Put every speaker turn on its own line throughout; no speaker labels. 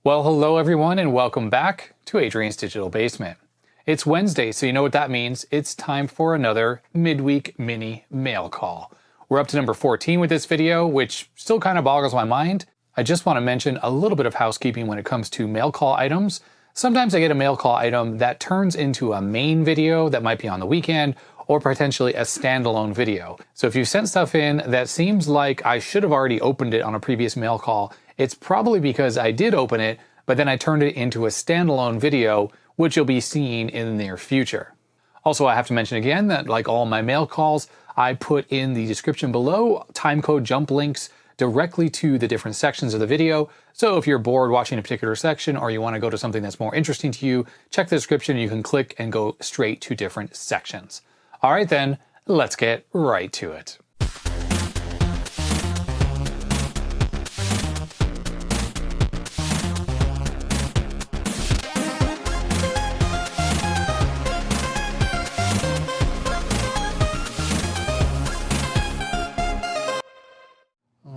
Well, hello everyone and welcome back to Adrian's Digital Basement. It's Wednesday, so you know what that means. It's time for another midweek mini mail call. We're up to number 14 with this video, which still kind of boggles my mind. I just want to mention a little bit of housekeeping when it comes to mail call items. Sometimes I get a mail call item that turns into a main video that might be on the weekend, or potentially a standalone video. So if you sent stuff in that seems like I should have already opened it on a previous mail call, it's probably because I did open it, but then I turned it into a standalone video, which you'll be seeing in the near future. Also, I have to mention again that like all my mail calls, I put in the description below timecode jump links directly to the different sections of the video. So if you're bored watching a particular section or you want to go to something that's more interesting to you, check the description. You can click and go straight to different sections. All right, then, let's get right to it.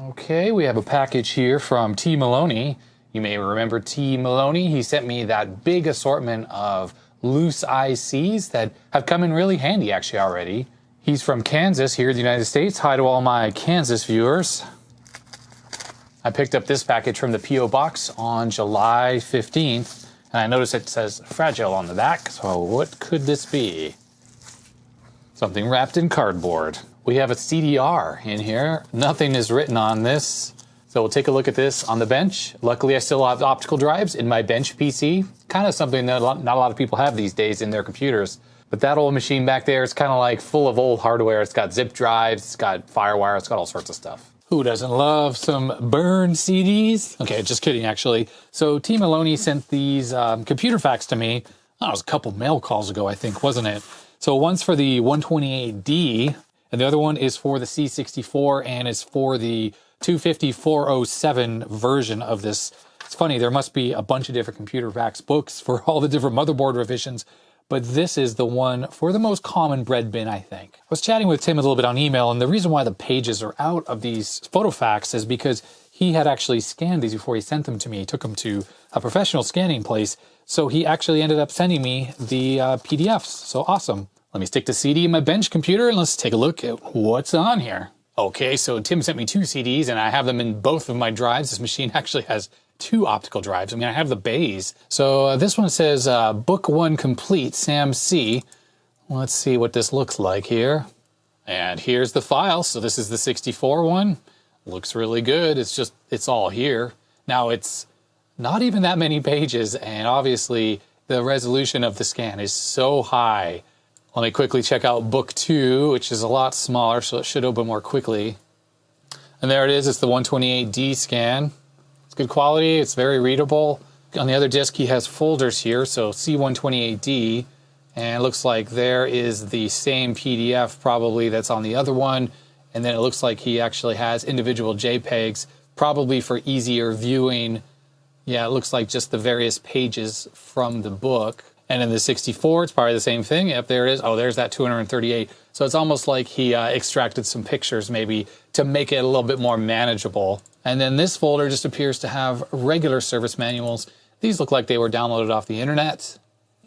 Okay, we have a package here from T. Maloney. You may remember T. Maloney. He sent me that big assortment of loose ICs that have come in really handy actually already. He's from Kansas here in the United States. Hi to all my Kansas viewers. I picked up this package from the P.O. Box on July 15th, and I noticed it says fragile on the back, so what could this be? Something wrapped in cardboard. We have a CDR in here. Nothing is written on this. So we'll take a look at this on the bench. Luckily, I still have optical drives in my bench PC. Kind of something that not a lot of people have these days in their computers. But that old machine back there, it's kind of like full of old hardware. It's got zip drives, it's got FireWire, it's got all sorts of stuff. Who doesn't love some burned CDs? Okay, just kidding, actually. So T. Maloney sent these Computerfacts to me. Oh, it was a couple mail calls ago, I think, wasn't it? So one's for the 128D, and the other one is for the C64, and it's for the 25407 version of this. It's funny, there must be a bunch of different Computerfacts books for all the different motherboard revisions, but this is the one for the most common bread bin, I think. I was chatting with Tim a little bit on email, and the reason why the pages are out of these PhotoFacts is because he had actually scanned these before he sent them to me. He took them to a professional scanning place, so he actually ended up sending me the PDFs. So awesome. Let me stick the CD in my bench computer and let's take a look at what's on here. Okay, so Tim sent me 2 CDs and I have them in both of my drives. This machine actually has 2 optical drives. I mean, I have the bays. So this one says Book 1 Complete, Sams C. Let's see what this looks like here. And here's the file. So this is the 64 one. Looks really good. It's all here. Now it's not even that many pages, and obviously the resolution of the scan is so high. Let me quickly check out Book 2, which is a lot smaller, so it should open more quickly. And there it is. It's the 128D scan. It's good quality. It's very readable. On the other disk, he has folders here, so C128D. And it looks like there is the same PDF probably that's on the other one. And then it looks like he actually has individual JPEGs, probably for easier viewing. Yeah, it looks like just the various pages from the book. And in the 64, it's probably the same thing. Yep, there it is. Oh, there's that 238. So it's almost like he extracted some pictures maybe to make it a little bit more manageable. And then this folder just appears to have regular service manuals. These look like they were downloaded off the internet.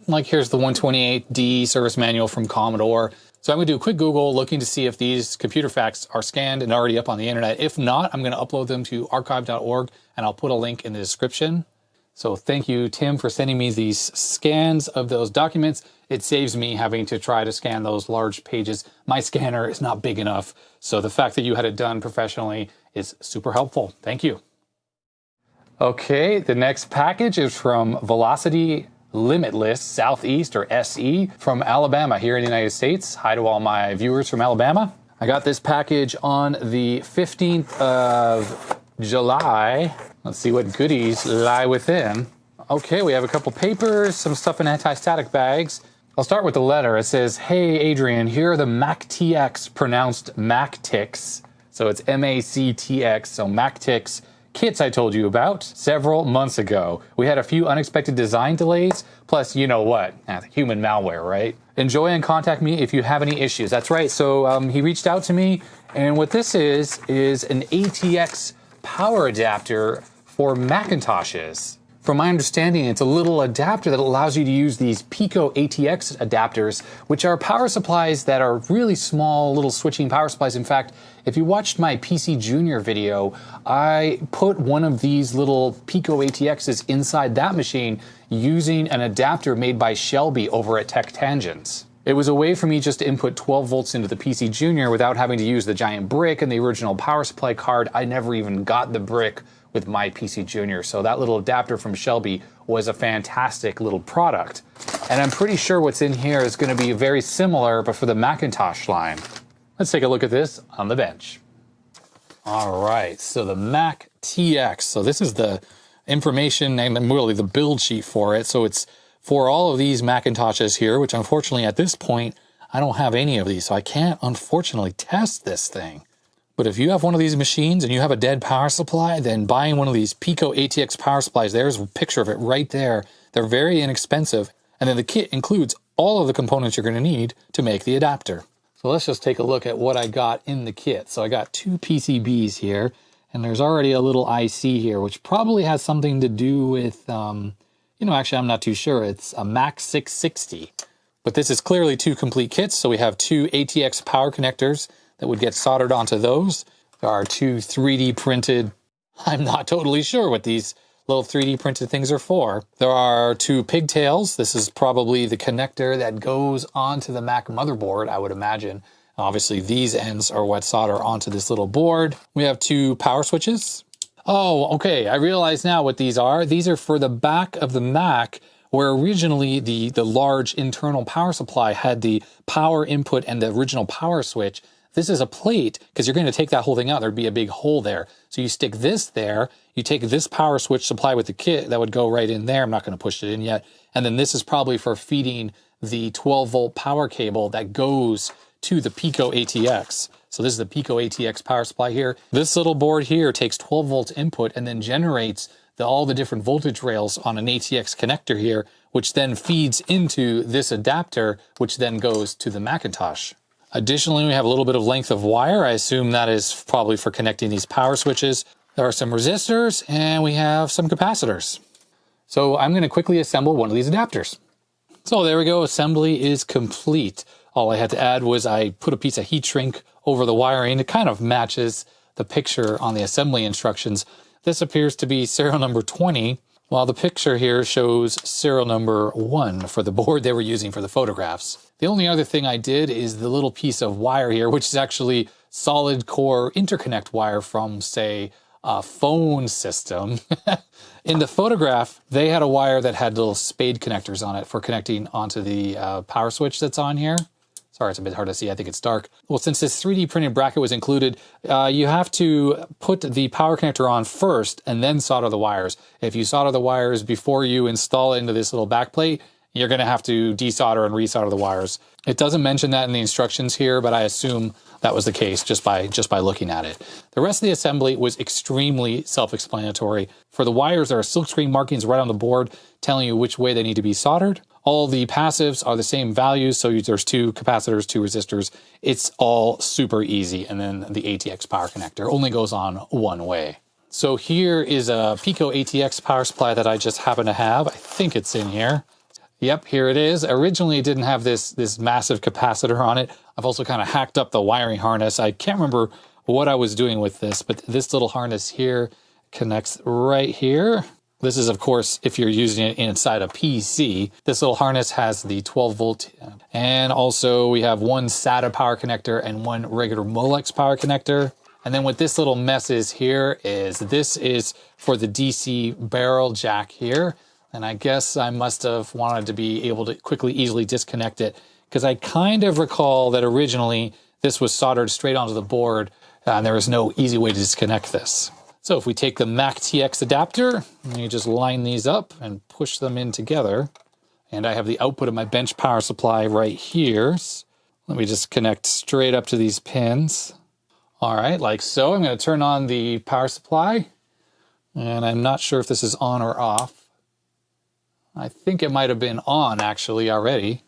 Like here's the 128D service manual from Commodore. So I'm going to do a quick Google looking to see if these Computerfacts are scanned and already up on the internet. If not, I'm going to upload them to archive.org and I'll put a link in the description. So thank you, Tim, for sending me these scans of those documents. It saves me having to try to scan those large pages. My scanner is not big enough, so the fact that you had it done professionally is super helpful. Thank you. Okay, the next package is from Velocity Limitless Southeast, or SE, from Alabama here in the United States. Hi to all my viewers from Alabama. I got this package on the 15th of July. Let's see what goodies lie within. Okay, we have a couple papers, some stuff in anti-static bags. I'll start with the letter. It says, "Hey Adrian, here are the mAcTX, pronounced mAcTX." So it's M-A-C-T-X, so mAcTX kits I told you about several months ago. We had a few unexpected design delays, plus you know what, human malware, right? Enjoy and contact me if you have any issues. That's right, so he reached out to me, and what this is an ATX power adapter for Macintoshes. From my understanding, it's a little adapter that allows you to use these Pico ATX adapters, which are power supplies that are really small, little switching power supplies. In fact, if you watched my PCjr video, I put one of these little Pico ATXs inside that machine using an adapter made by Shelby over at TechTangents. It was a way for me just to input 12 volts into the PCjr without having to use the giant brick and the original power supply card. I never even got the brick with my PCjr, so that little adapter from Shelby was a fantastic little product. And I'm pretty sure what's in here is going to be very similar, but for the Macintosh line. Let's take a look at this on the bench. All right, so the mAcTX. So this is the information and really the build sheet for it. So it's for all of these Macintoshes here, which unfortunately at this point, I don't have any of these, so I can't unfortunately test this thing. But if you have one of these machines and you have a dead power supply, then buying one of these Pico ATX power supplies, there's a picture of it right there. They're very inexpensive. And then the kit includes all of the components you're going to need to make the adapter. So let's just take a look at what I got in the kit. So I got 2 PCBs here, and there's already a little IC here, which probably has something to do with, actually I'm not too sure. It's a Mac 660. But this is clearly 2 complete kits. So we have 2 ATX power connectors that would get soldered onto those. There are 2 3D printed, I'm not totally sure what these little 3D printed things are for. There are 2 pigtails. This is probably the connector that goes onto the Mac motherboard, I would imagine. Obviously, these ends are what solder onto this little board. We have 2 power switches. Oh, okay, I realize now what these are. These are for the back of the Mac, where originally the large internal power supply had the power input and the original power switch. This is a plate, because you're going to take that whole thing out. There'd be a big hole there. So you stick this there, you take this power switch supply with the kit, that would go right in there. I'm not going to push it in yet. And then this is probably for feeding the 12-volt power cable that goes to the Pico ATX. So this is the Pico ATX power supply here. This little board here takes 12 volts input and then generates all the different voltage rails on an ATX connector here, which then feeds into this adapter, which then goes to the Macintosh. Additionally, we have a little bit of length of wire. I assume that is probably for connecting these power switches. There are some resistors and we have some capacitors. So I'm going to quickly assemble one of these adapters. So there we go. Assembly is complete. All I had to add was I put a piece of heat shrink over the wiring. It kind of matches the picture on the assembly instructions. This appears to be serial number 20, while the picture here shows serial number 1 for the board they were using for the photographs. The only other thing I did is the little piece of wire here, which is actually solid core interconnect wire from, say, a phone system. In the photograph, they had a wire that had little spade connectors on it for connecting onto the power switch that's on here. Sorry, it's a bit hard to see. I think it's dark. Well, since this 3D printed bracket was included, you have to put the power connector on first and then solder the wires. If you solder the wires before you install it into this little backplate, you're going to have to desolder and resolder the wires. It doesn't mention that in the instructions here, but I assume that was the case just by looking at it. The rest of the assembly was extremely self-explanatory. For the wires, there are silkscreen markings right on the board telling you which way they need to be soldered. All the passives are the same values, so there's 2 capacitors, 2 resistors. It's all super easy, and then the ATX power connector only goes on one way. So here is a Pico ATX power supply that I just happen to have. I think it's in here. Yep, here it is. Originally, it didn't have this massive capacitor on it. I've also kind of hacked up the wiring harness. I can't remember what I was doing with this, but this little harness here connects right here. This is, of course, if you're using it inside a PC. This little harness has the 12 volt, and also we have 1 SATA power connector and 1 regular Molex power connector. And then what this little mess is here is this is for the DC barrel jack here. And I guess I must have wanted to be able to quickly, easily disconnect it, because I kind of recall that originally this was soldered straight onto the board and there was no easy way to disconnect this. So if we take the mAcTX adapter, and you just line these up and push them in together, and I have the output of my bench power supply right here. Let me just connect straight up to these pins. All right, like so. I'm going to turn on the power supply, and I'm not sure if this is on or off. I think it might have been on actually already.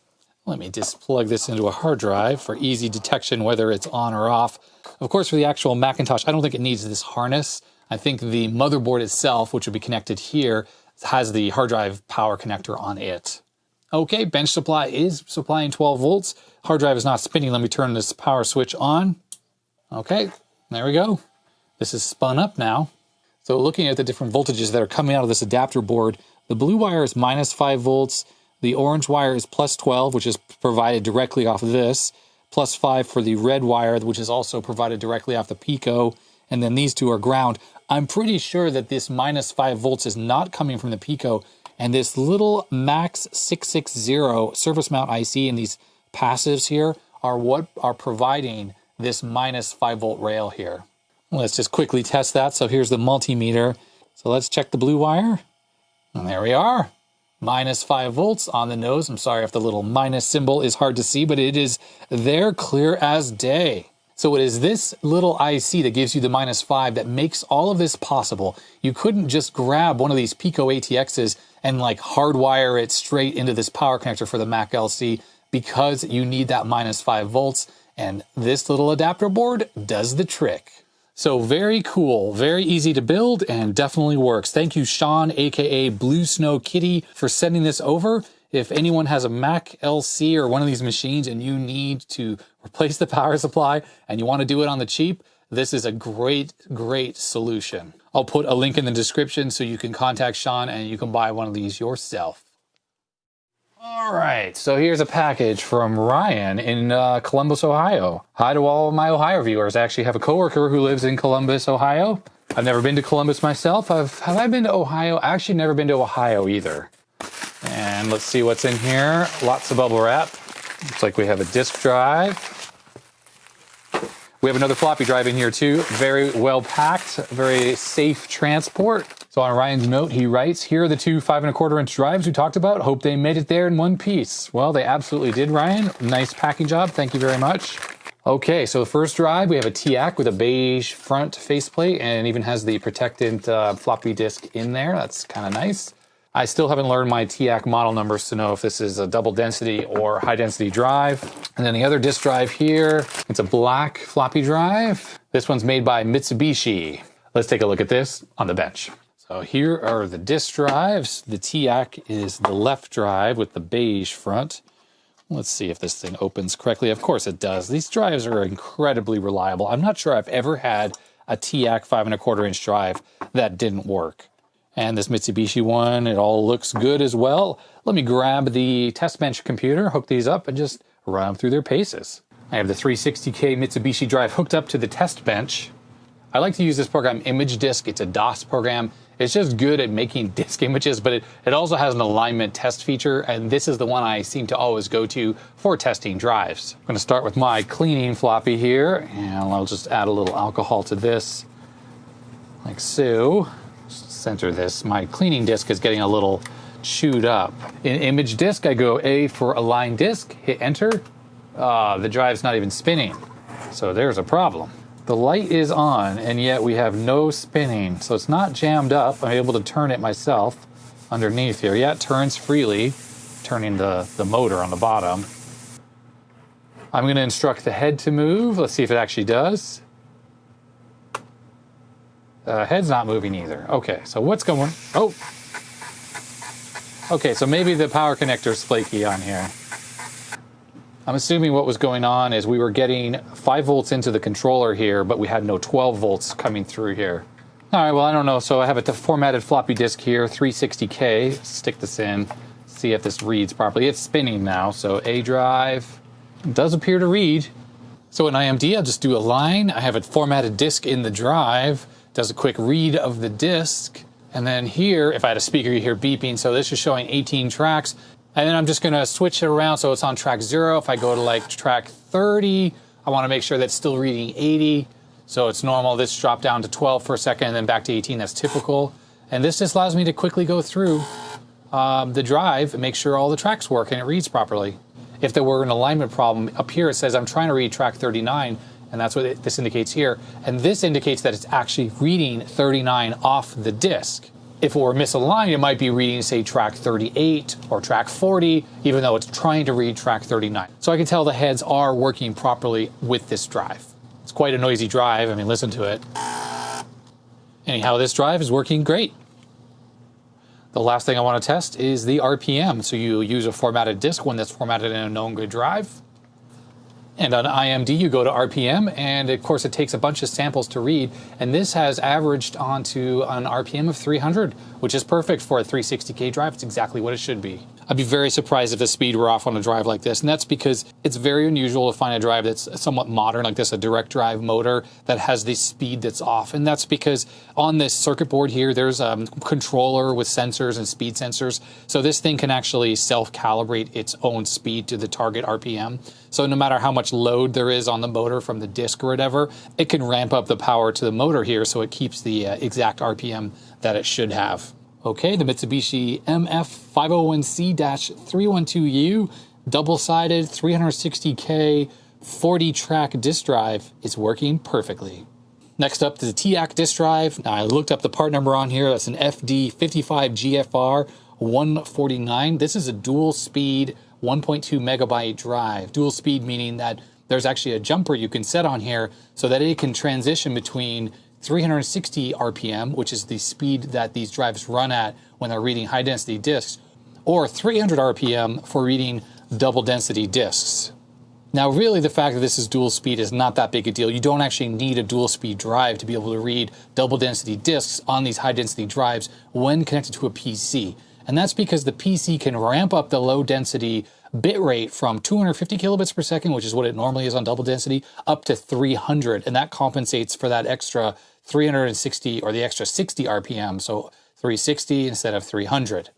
Let me just plug this into a hard drive for easy detection whether it's on or off. Of course, for the actual Macintosh, I don't think it needs this harness. I think the motherboard itself, which would be connected here, has the hard drive power connector on it. Okay, bench supply is supplying 12 volts. Hard drive is not spinning. Let me turn this power switch on. Okay, there we go. This is spun up now. So looking at the different voltages that are coming out of this adapter board, the blue wire is minus 5 volts. The orange wire is plus 12, which is provided directly off of this. Plus 5 for the red wire, which is also provided directly off the Pico. And then these two are ground. I'm pretty sure that this minus 5 volts is not coming from the Pico. And this little MAX660 surface mount IC and these passives here are what are providing this minus 5 volt rail here. Let's just quickly test that. So here's the multimeter. So let's check the blue wire. And there we are. Minus 5 volts on the nose. I'm sorry if the little minus symbol is hard to see, but it is there clear as day. So it is this little IC that gives you the minus 5 that makes all of this possible. You couldn't just grab one of these Pico ATXs and like hardwire it straight into this power connector for the Mac LC because you need that minus 5 volts. And this little adapter board does the trick. So very cool, very easy to build, and definitely works. Thank you, Sean, aka Blue Snow Kitty, for sending this over. If anyone has a Mac LC or one of these machines and you need to replace the power supply and you want to do it on the cheap, this is a great, great solution. I'll put a link in the description so you can contact Sean and you can buy one of these yourself. All right, so here's a package from Ryan in Columbus, Ohio. Hi to all of my Ohio viewers. I actually have a coworker who lives in Columbus, Ohio. I've never been to Columbus myself. Have I been to Ohio? I actually never been to Ohio either. And let's see what's in here. Lots of bubble wrap. Looks like we have a disk drive. We have another floppy drive in here too. Very well packed, very safe transport. So on Ryan's note, he writes, here are the two 5 1/4 inch drives we talked about. Hope they made it there in one piece. Well, they absolutely did, Ryan. Nice packing job. Thank you very much. Okay, so the first drive, we have a Teac with a beige front faceplate and it even has the protectant floppy disk in there. That's kind of nice. I still haven't learned my Teac model numbers to know if this is a double density or high density drive. And then the other disk drive here, it's a black floppy drive. This one's made by Mitsubishi. Let's take a look at this on the bench. So here are the disk drives. The Teac is the left drive with the beige front. Let's see if this thing opens correctly. Of course it does. These drives are incredibly reliable. I'm not sure I've ever had a Teac 5 1/4 inch drive that didn't work. And this Mitsubishi one, it all looks good as well. Let me grab the test bench computer, hook these up, and just run them through their paces. I have the 360K Mitsubishi drive hooked up to the test bench. I like to use this program, Image Disk. It's a DOS program. It's just good at making disk images, but it also has an alignment test feature, and this is the one I seem to always go to for testing drives. I'm going to start with my cleaning floppy here, and I'll just add a little alcohol to this, like so. Center this. My cleaning disk is getting a little chewed up. In Image Disk, I go A for align disk, hit enter. The drive's not even spinning, so there's a problem. The light is on, and yet we have no spinning, so it's not jammed up. I'm able to turn it myself underneath here. Yeah, it turns freely, turning the motor on the bottom. I'm going to instruct the head to move. Let's see if it actually does. Head's not moving either. Okay, so what's going on? Oh! Okay, so maybe the power connector's flaky on here. I'm assuming what was going on is we were getting 5 volts into the controller here, but we had no 12 volts coming through here. All right, well, I don't know. So I have a formatted floppy disk here, 360K. Stick this in, see if this reads properly. It's spinning now, so A drive does appear to read. So in IMD, I'll just do a line. I have a formatted disk in the drive. Does a quick read of the disk. And then here, if I had a speaker, you hear beeping. So this is showing 18 tracks. And then I'm just going to switch it around so it's on track 0. If I go to like track 30, I want to make sure that's still reading 80. So it's normal. This dropped down to 12 for a second and then back to 18. That's typical. And this just allows me to quickly go through the drive and make sure all the tracks work and it reads properly. If there were an alignment problem, up here it says I'm trying to read track 39, and that's what this indicates here. And this indicates that it's actually reading 39 off the disk. If it were misaligned, it might be reading, say, track 38 or track 40, even though it's trying to read track 39. So I can tell the heads are working properly with this drive. It's quite a noisy drive. I mean, listen to it. Anyhow, this drive is working great. The last thing I want to test is the RPM. So you use a formatted disk, one that's formatted in a known good drive. And on IMD, you go to RPM, and of course it takes a bunch of samples to read, and this has averaged onto an RPM of 300, which is perfect for a 360K drive. It's exactly what it should be. I'd be very surprised if the speed were off on a drive like this, and that's because it's very unusual to find a drive that's somewhat modern like this, a direct drive motor that has the speed that's off, and that's because on this circuit board here, there's a controller with sensors and speed sensors, so this thing can actually self-calibrate its own speed to the target RPM. So no matter how much load there is on the motor from the disk or whatever, it can ramp up the power to the motor here so it keeps the exact RPM that it should have. Okay, the Mitsubishi MF501C-312U double-sided 360K 40-track disk drive is working perfectly. Next up, the Teac disk drive. Now, I looked up the part number on here. That's an FD55GFR 149. This is a dual-speed 1.2 megabyte drive. Dual speed meaning that there's actually a jumper you can set on here so that it can transition between 360 RPM, which is the speed that these drives run at when they're reading high density disks, or 300 RPM for reading double density disks. Now, really, the fact that this is dual speed is not that big a deal. You don't actually need a dual speed drive to be able to read double density disks on these high density drives when connected to a PC. And that's because the PC can ramp up the low density bit rate from 250 kilobits per second, which is what it normally is on double density, up to 300. And that compensates for that extra 360 or the extra 60 RPM. So 360 instead of 300.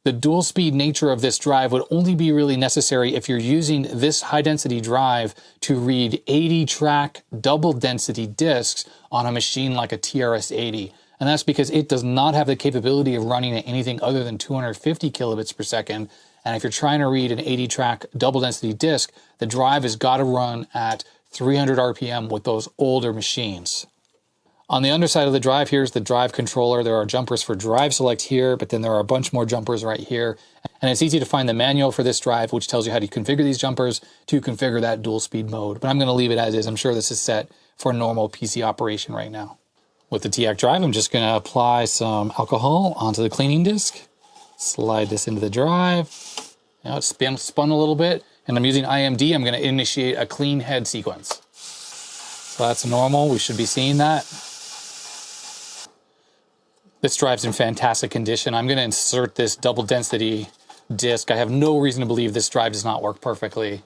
The dual speed nature of this drive would only be really necessary if you're using this high density drive to read 80 track double density disks on a machine like a TRS-80. And that's because it does not have the capability of running at anything other than 250 kilobits per second. And if you're trying to read an 80-track double-density disk, the drive has got to run at 300 RPM with those older machines. On the underside of the drive, here's the drive controller. There are jumpers for drive select here, but then there are a bunch more jumpers right here. And it's easy to find the manual for this drive, which tells you how to configure these jumpers to configure that dual-speed mode. But I'm going to leave it as is. I'm sure this is set for normal PC operation right now. With the Teac drive, I'm just going to apply some alcohol onto the cleaning disk. Slide this into the drive. Now it's spun a little bit, and I'm using IMD. I'm going to initiate a clean head sequence. So that's normal. We should be seeing that. This drive's in fantastic condition. I'm going to insert this double density disk. I have no reason to believe this drive does not work perfectly.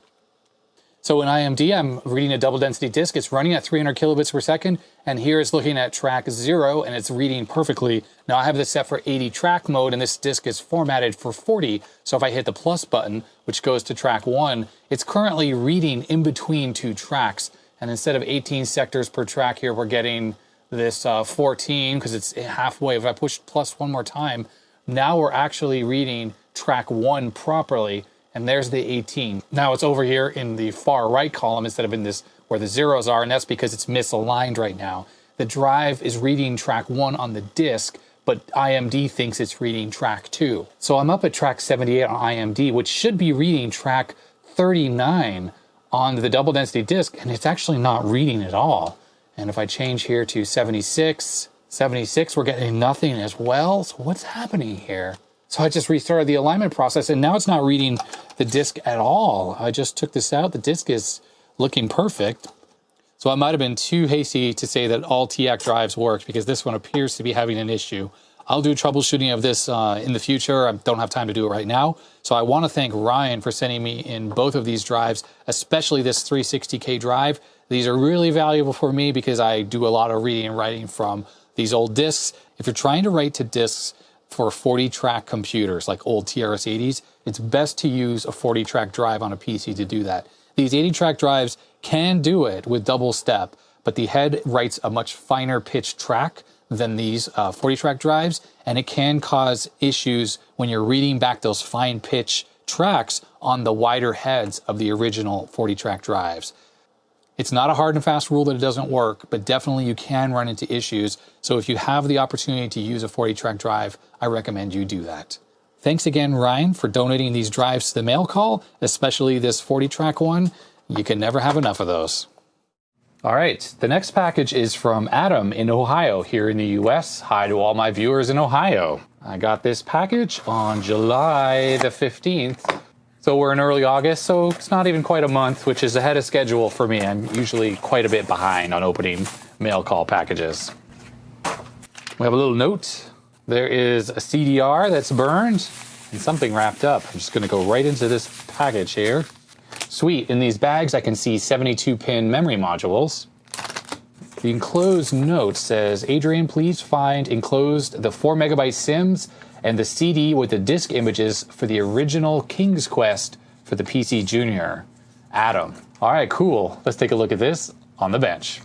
So in IMD, I'm reading a double density disk. It's running at 300 kilobits per second, and here it's looking at track 0, and it's reading perfectly. Now I have this set for 80 track mode, and this disk is formatted for 40. So if I hit the plus button, which goes to track 1, it's currently reading in between two tracks. And instead of 18 sectors per track here, we're getting this 14 because it's halfway. If I push plus one more time, now we're actually reading track 1 properly. And there's the 18. Now it's over here in the far right column instead of in this where the zeros are, and that's because it's misaligned right now. The drive is reading track 1 on the disk, but IMD thinks it's reading track 2. So I'm up at track 78 on IMD, which should be reading track 39 on the double density disk, and it's actually not reading at all. And if I change here to 76, we're getting nothing as well. So what's happening here? So I just restarted the alignment process, and now it's not reading the disk at all. I just took this out. The disk is looking perfect. So I might have been too hasty to say that all Teac drives worked, because this one appears to be having an issue. I'll do troubleshooting of this in the future. I don't have time to do it right now. So I want to thank Ryan for sending me in both of these drives, especially this 360K drive. These are really valuable for me because I do a lot of reading and writing from these old disks. If you're trying to write to disks for 40-track computers like old TRS-80s, it's best to use a 40-track drive on a PC to do that. These 80-track drives can do it with double step, but the head writes a much finer pitch track than these 40-track drives, and it can cause issues when you're reading back those fine pitch tracks on the wider heads of the original 40-track drives. It's not a hard and fast rule that it doesn't work, but definitely you can run into issues. So if you have the opportunity to use a 40-track drive, I recommend you do that. Thanks again, Ryan, for donating these drives to the mail call, especially this 40-track one. You can never have enough of those. All right, the next package is from Adam in Ohio here in the US. Hi to all my viewers in Ohio. I got this package on July the 15th. So we're in early August, so it's not even quite a month, which is ahead of schedule for me. I'm usually quite a bit behind on opening mail call packages. We have a little note. There is a CDR that's burned and something wrapped up. I'm just going to go right into this package here. Sweet. In these bags, I can see 72-pin memory modules. The enclosed note says, Adrian, please find enclosed the 4 megabyte Sims and the CD with the disk images for the original King's Quest for the PCjr. Adam. All right, cool. Let's take a look at this on the bench.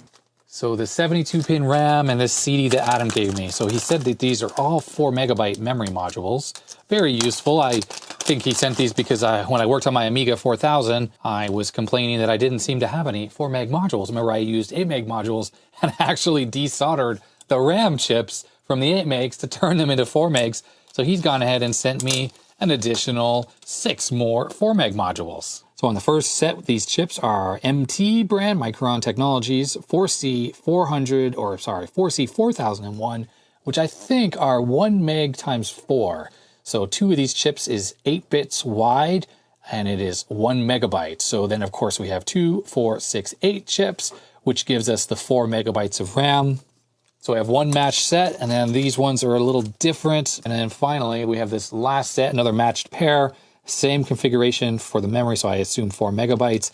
So the 72-pin RAM and this CD that Adam gave me. So he said that these are all 4 megabyte memory modules. Very useful. I think he sent these because when I worked on my Amiga 4000, I was complaining that I didn't seem to have any 4 meg modules. Remember, I used 8 meg modules and actually desoldered the RAM chips from the 8 megs to turn them into 4 megs. So he's gone ahead and sent me an additional 6 more 4 meg modules. So on the first set, these chips are MT brand Micron Technologies 4C4001, which I think are 1 meg times 4. So 2 of these chips is 8 bits wide, and it is 1 megabyte. So then, of course, we have 2, 4, 6, 8 chips, which gives us the 4 megabytes of RAM. So we have one matched set, and then these ones are a little different. And then finally, we have this last set, another matched pair, same configuration for the memory, so I assume 4 megabytes.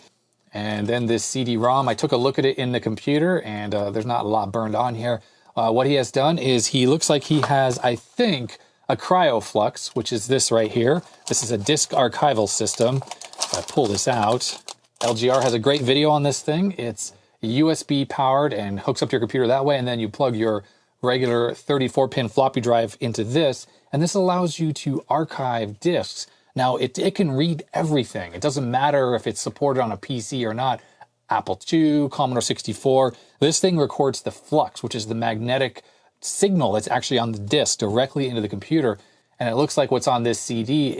And then this CD-ROM, I took a look at it in the computer, and there's not a lot burned on here. What he has done is he looks like he has, I think, a CryoFlux, which is this right here. This is a disk archival system. If I pull this out, LGR has a great video on this thing. It's USB powered and hooks up to your computer that way, and then you plug your regular 34-pin floppy drive into this, and this allows you to archive disks. Now, it can read everything. It doesn't matter if it's supported on a PC or not. Apple II, Commodore 64. This thing records the flux, which is the magnetic signal that's actually on the disk directly into the computer. And it looks like what's on this CD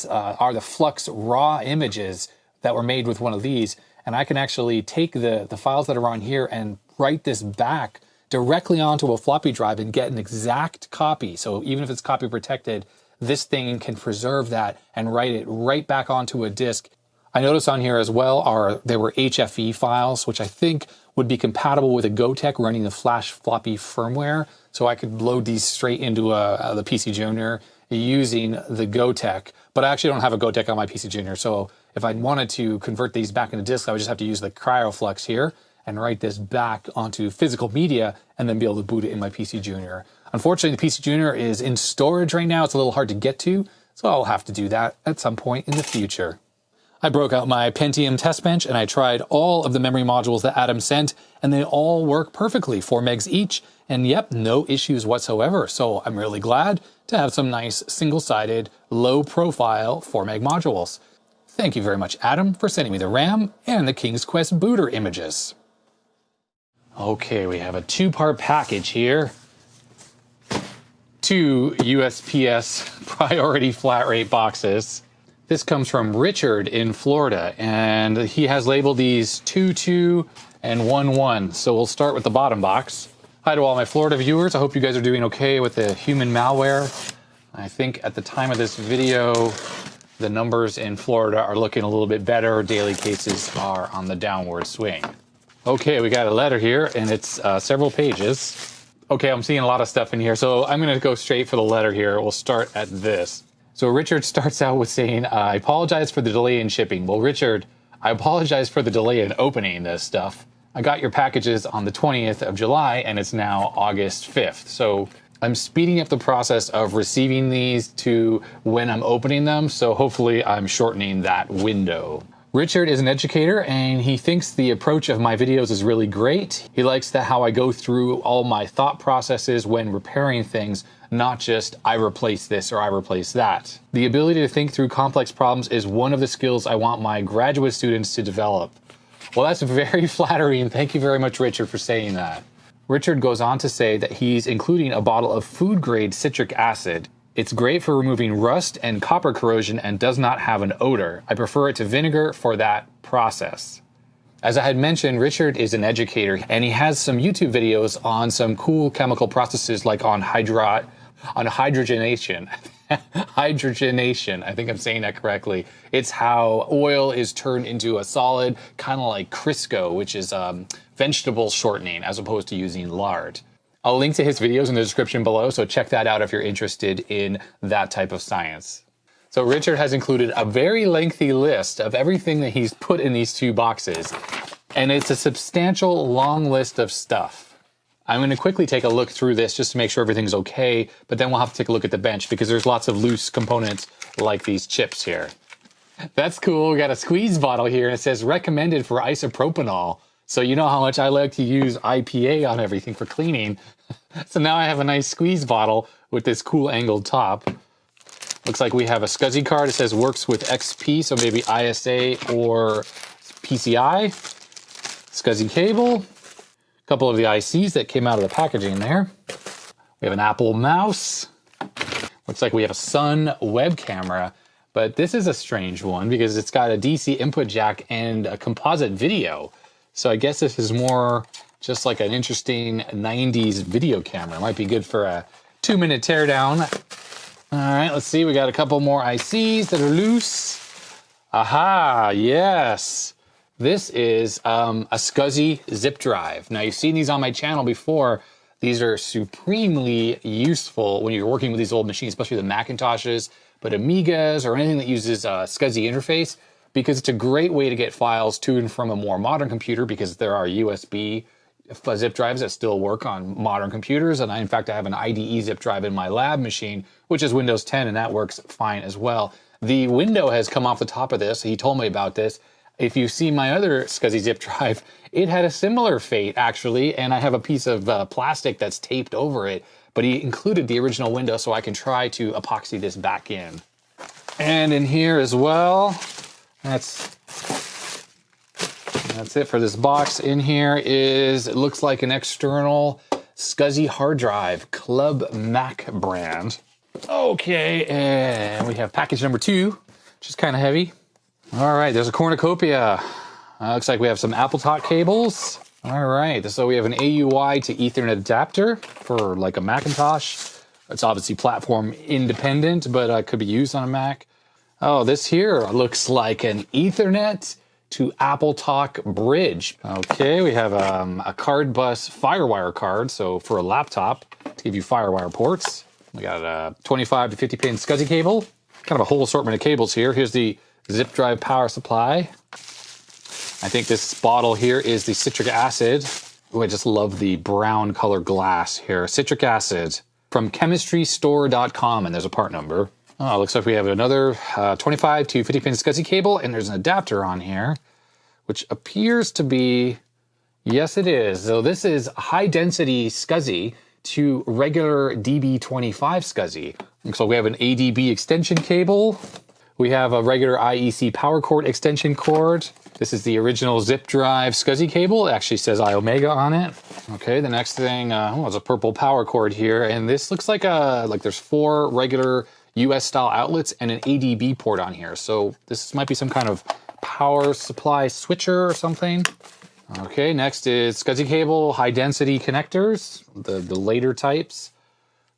are the flux raw images that were made with one of these. And I can actually take the files that are on here and write this back directly onto a floppy drive and get an exact copy. So even if it's copy protected, this thing can preserve that and write it right back onto a disk. I noticed on here as well there were HFE files, which I think would be compatible with a Gotek running the flash floppy firmware. So I could load these straight into the PCjr using the Gotek. But I actually don't have a Gotek on my PCjr. So if I wanted to convert these back into disks, I would just have to use the CryoFlux here and write this back onto physical media and then be able to boot it in my PCjr. Unfortunately, the PCjr is in storage right now. It's a little hard to get to, so I'll have to do that at some point in the future. I broke out my Pentium test bench and I tried all of the memory modules that Adam sent, and they all work perfectly, 4 megs each, and yep, no issues whatsoever. So I'm really glad to have some nice single-sided, low-profile 4 meg modules. Thank you very much, Adam, for sending me the RAM and the King's Quest booter images. Okay, we have a 2-part package here. 2 USPS priority flat rate boxes. This comes from Richard in Florida, and he has labeled these 2-2 and 1-1. So we'll start with the bottom box. Hi to all my Florida viewers. I hope you guys are doing okay with the human malware. I think at the time of this video, the numbers in Florida are looking a little bit better. Daily cases are on the downward swing. Okay, we got a letter here, and it's several pages. Okay, I'm seeing a lot of stuff in here, so I'm going to go straight for the letter here. We'll start at this. So Richard starts out with saying, I apologize for the delay in shipping. Well, Richard, I apologize for the delay in opening this stuff. I got your packages on the 20th of July, and it's now August 5th. So I'm speeding up the process of receiving these to when I'm opening them, so hopefully I'm shortening that window. Richard is an educator, and he thinks the approach of my videos is really great. He likes how I go through all my thought processes when repairing things, not just I replace this or I replace that. The ability to think through complex problems is one of the skills I want my graduate students to develop. Well, that's very flattering. Thank you very much, Richard, for saying that. Richard goes on to say that he's including a bottle of food-grade citric acid. It's great for removing rust and copper corrosion and does not have an odor. I prefer it to vinegar for that process. As I had mentioned, Richard is an educator, and he has some YouTube videos on some cool chemical processes like on hydrogenation. Hydrogenation, I think I'm saying that correctly. It's how oil is turned into a solid, kind of like Crisco, which is vegetable shortening, as opposed to using lard. I'll link to his videos in the description below, so check that out if you're interested in that type of science. So Richard has included a very lengthy list of everything that he's put in these two boxes, and it's a substantial long list of stuff. I'm going to quickly take a look through this just to make sure everything's okay, but then we'll have to take a look at the bench because there's lots of loose components like these chips here. That's cool. We got a squeeze bottle here, and it says recommended for isopropanol. So you know how much I like to use IPA on everything for cleaning. So now I have a nice squeeze bottle with this cool angled top. Looks like we have a SCSI card. It says works with XP, so maybe ISA or PCI. SCSI cable. A couple of the ICs that came out of the packaging there. We have an Apple mouse. Looks like we have a Sun web camera, but this is a strange one because it's got a DC input jack and a composite video. So I guess this is more just like an interesting 90s video camera. It might be good for a 2-minute teardown. All right, let's see. We got a couple more ICs that are loose. Aha, yes. This is a SCSI zip drive. Now, you've seen these on my channel before. These are supremely useful when you're working with these old machines, especially the Macintoshes, but Amigas or anything that uses a SCSI interface, because it's a great way to get files to and from a more modern computer because there are USB zip drives that still work on modern computers. And in fact, I have an IDE zip drive in my lab machine, which is Windows 10, and that works fine as well. The window has come off the top of this. He told me about this. If you see my other SCSI zip drive, it had a similar fate, actually, and I have a piece of plastic that's taped over it, but he included the original window so I can try to epoxy this back in. And in here as well, that's it for this box. In here is, it looks like an external SCSI hard drive, Club Mac brand. Okay, and we have package number 2, which is kind of heavy. All right, there's a cornucopia. Looks like we have some Apple Talk cables. All right, so we have an AUI to Ethernet adapter for like a Macintosh. It's obviously platform independent, but could be used on a Mac. Oh, this here looks like an Ethernet to Apple Talk bridge. Okay, we have a card bus FireWire card, so for a laptop to give you FireWire ports. We got a 25 to 50 pin SCSI cable. Kind of a whole assortment of cables here. Here's the zip drive power supply. I think this bottle here is the citric acid. Oh, I just love the brown color glass here. Citric acid from chemistrystore.com, and there's a part number. Oh, looks like we have another 25 to 50 pin SCSI cable, and there's an adapter on here, which appears to be, yes it is. So this is high density SCSI to regular DB25 SCSI. So we have an ADB extension cable. We have a regular IEC power cord extension cord. This is the original zip drive SCSI cable. It actually says iOmega on it. Okay, the next thing, there's a purple power cord here, and this looks like there's 4 regular US style outlets and an ADB port on here. So this might be some kind of power supply switcher or something. Okay, next is SCSI cable, high density connectors, the later types.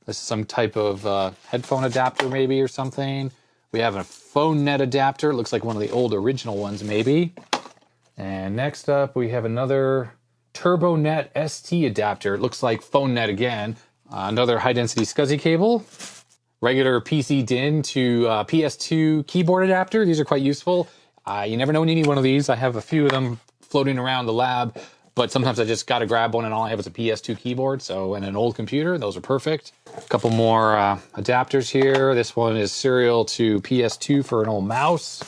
This is some type of headphone adapter maybe or something. We have a phone net adapter. It looks like one of the old original ones maybe. And next up we have another TurboNet ST adapter. It looks like phone net again. Another high density SCSI cable. Regular PC DIN to PS2 keyboard adapter. These are quite useful. You never know when you need one of these. I have a few of them floating around the lab, but sometimes I just got to grab one and all I have is a PS2 keyboard. So, and an old computer, those are perfect. A couple more adapters here. This one is serial to PS2 for an old mouse.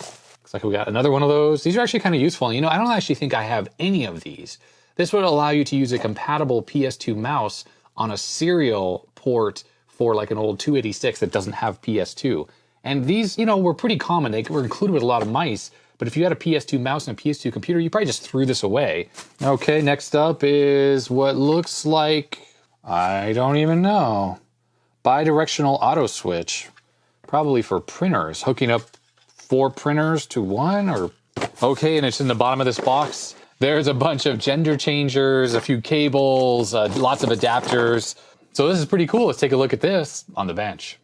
Looks like we got another one of those. These are actually kind of useful. You know, I don't actually think I have any of these. This would allow you to use a compatible PS2 mouse on a serial port for like an old 286 that doesn't have PS2. And these, you know, were pretty common. They were included with a lot of mice. But if you had a PS2 mouse and a PS2 computer, you probably just threw this away. Okay, next up is what looks like, I don't even know, bidirectional auto switch. Probably for printers, hooking up 4 printers to one or... Okay, and it's in the bottom of this box. There's a bunch of gender changers, a few cables, lots of adapters. So this is pretty cool. Let's take a look at this on the bench.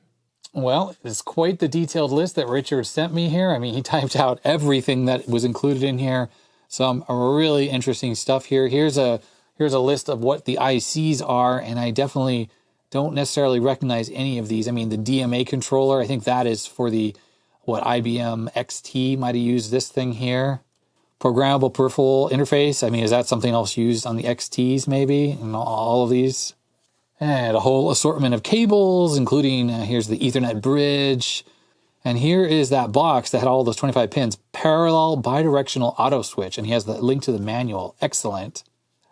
Well, it's quite the detailed list that Richard sent me here. I mean, he typed out everything that was included in here. Some really interesting stuff here. Here's a list of what the ICs are, and I definitely don't necessarily recognize any of these. I mean, the DMA controller, I think that is for the, IBM XT might have used this thing here. Programmable peripheral interface, I mean, is that something else used on the XTs maybe? And all of these? And a whole assortment of cables, including, here's the Ethernet bridge. And here is that box that had all those 25 pins. Parallel bidirectional auto switch. And he has the link to the manual. Excellent.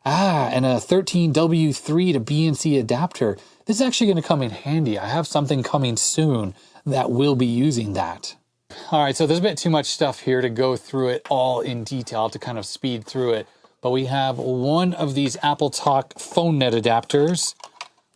And a 13W3 to BNC adapter. This is actually going to come in handy. I have something coming soon that will be using that. All right, so there's a bit too much stuff here to go through it all in detail to kind of speed through it. But we have one of these AppleTalk phone net adapters.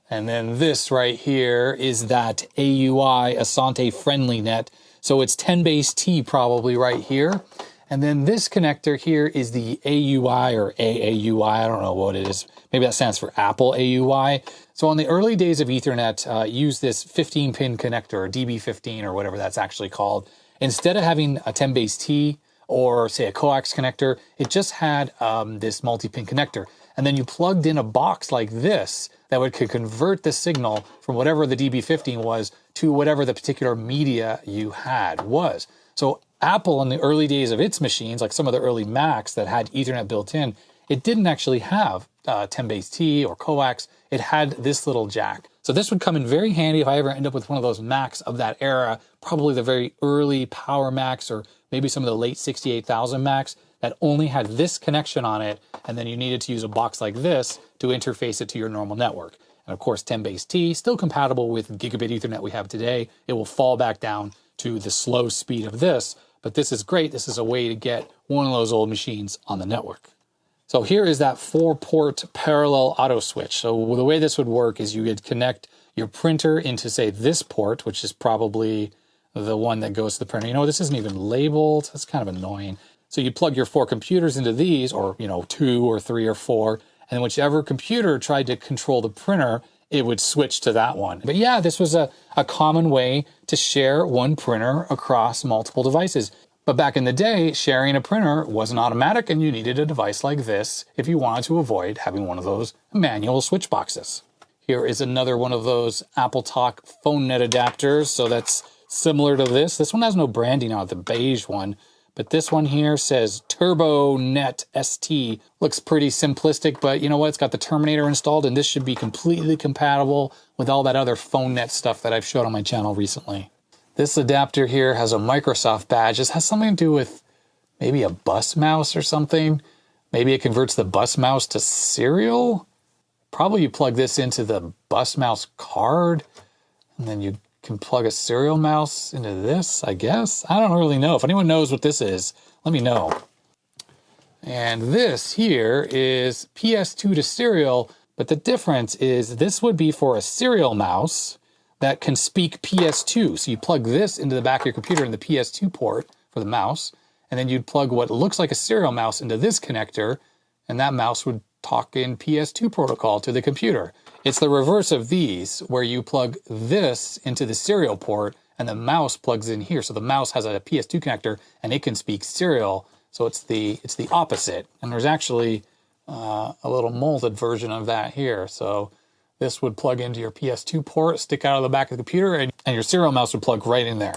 And then this right here is that AUI Asante friendly net. So it's 10 base T probably right here. And then this connector here is the AUI or AAUI. I don't know what it is. Maybe that stands for Apple AUI. So on the early days of Ethernet, use this 15-pin connector or DB15 or whatever that's actually called. Instead of having a 10 base T or say a coax connector, it just had this multi-pin connector. And then you plugged in a box like this that could convert the signal from whatever the DB15 was to whatever the particular media you had was. So Apple in the early days of its machines, like some of the early Macs that had Ethernet built in, it didn't actually have 10 base T or coax. It had this little jack. So this would come in very handy if I ever end up with one of those Macs of that era, probably the very early Power Macs or maybe some of the late 68,000 Macs that only had this connection on it, and then you needed to use a box like this to interface it to your normal network. And of course, 10 base T, still compatible with gigabit Ethernet we have today. It will fall back down to the slow speed of this, but this is great. This is a way to get one of those old machines on the network. So here is that 4-port parallel auto switch. So the way this would work is you would connect your printer into, say, this port, which is probably the one that goes to the printer. You know, this isn't even labeled. That's kind of annoying. So you plug your 4 computers into these, or, 2 or 3 or 4, and whichever computer tried to control the printer, it would switch to that one. But yeah, this was a common way to share one printer across multiple devices. But back in the day, sharing a printer wasn't automatic, and you needed a device like this if you wanted to avoid having one of those manual switch boxes. Here is another one of those AppleTalk phone net adapters. So that's similar to this. This one has no branding on it, the beige one. But this one here says Turbo Net ST. Looks pretty simplistic, but you know what? It's got the Terminator installed, and this should be completely compatible with all that other phone net stuff that I've showed on my channel recently. This adapter here has a Microsoft badge. This has something to do with maybe a bus mouse or something. Maybe it converts the bus mouse to serial. Probably you plug this into the bus mouse card, and then you can plug a serial mouse into this, I guess. I don't really know. If anyone knows what this is, let me know. And this here is PS2 to serial, but the difference is this would be for a serial mouse that can speak PS2. So you plug this into the back of your computer in the PS2 port for the mouse, and then you'd plug what looks like a serial mouse into this connector, and that mouse would talk in PS2 protocol to the computer. It's the reverse of these, where you plug this into the serial port, and the mouse plugs in here. So the mouse has a PS2 connector, and it can speak serial. So it's the opposite. And there's actually a little molded version of that here. So this would plug into your PS2 port, stick out of the back of the computer, and your serial mouse would plug right in there.